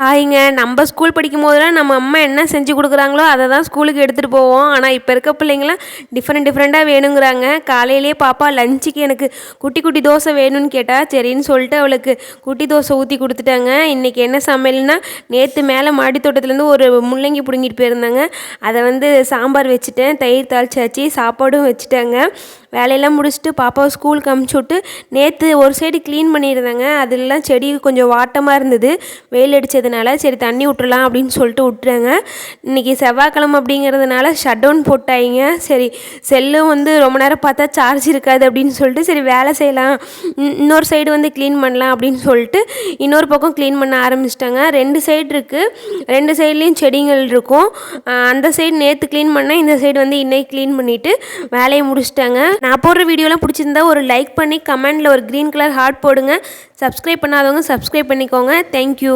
ஹாய்ங்க. நம்ம ஸ்கூல் படிக்கும்போதெல்லாம் நம்ம அம்மா என்ன செஞ்சு குடுக்குறாங்களோ அத தான் ஸ்கூலுக்கு எடுத்துகிட்டு போவோம். ஆனா இப்ப இருக்க பிள்ளைங்கலாம் டிஃப்ரெண்ட்டா வேணுங்கிறாங்க. காலையிலேயே பாப்பா லஞ்சுக்கு எனக்கு குட்டி குட்டி தோசை வேணும்னு கேட்டா, சரின்னு சொல்லிட்டு அவளுக்கு குட்டி தோசை ஊத்தி குடுத்துட்டேங்க. இன்னைக்கு என்ன சமையல்னா, நேத்து மேல மாடி தோட்டத்துலேருந்து ஒரு முள்ளங்கி புடுங்கிட்டு போயிருந்தாங்க. அத சாம்பார் வச்சுட்டேன். தயிர் தாளிச்சாச்சு. சாப்பாடும் வச்சுட்டேங்க. வேலையெல்லாம் முடிச்சுட்டு பாப்பாவை ஸ்கூலுக்கு அனுப்பிச்சுட்டு நேற்று ஒரு சைடு க்ளீன் பண்ணியிருந்தேங்க. அதெல்லாம் செடி கொஞ்சம் வாட்டமாக இருந்தது. வெயில் அடித்ததுனால சரி தண்ணி விட்டுறலாம் அப்படின்னு சொல்லிட்டு விட்டுறேங்க. இன்றைக்கி செவ்வாய்க்கிழமை அப்படிங்கிறதுனால ஷட் டவுன் போட்டாயிங்க. சரி செல்லும் ரொம்ப நேரம் பார்த்தா சார்ஜ் இருக்காது அப்படின்னு சொல்லிட்டு சரி வேலை செய்யலாம், இன்னொரு சைடு க்ளீன் பண்ணலாம் அப்படின்னு சொல்லிட்டு இன்னொரு பக்கம் க்ளீன் பண்ண ஆரம்பிச்சிட்டாங்க. 2 சைடு இருக்குது. 2 சைட்லேயும் செடிகள் இருக்கும். அந்த சைடு நேற்று க்ளீன் பண்ணேன், இந்த சைடு இன்னைக்கு க்ளீன் பண்ணிவிட்டு வேலையை முடிச்சிட்டாங்க. நான் போடுற வீடியோலாம் பிடிச்சிருந்தா ஒரு லைக் பண்ணி கமெண்டில் ஒரு க்ரீன் கலர் ஹார்ட் போடுங்க. சப்ஸ்கிரைப் பண்ணாதவங்க சப்ஸ்கிரைப் பண்ணிக்கோங்க. தேங்க்யூ.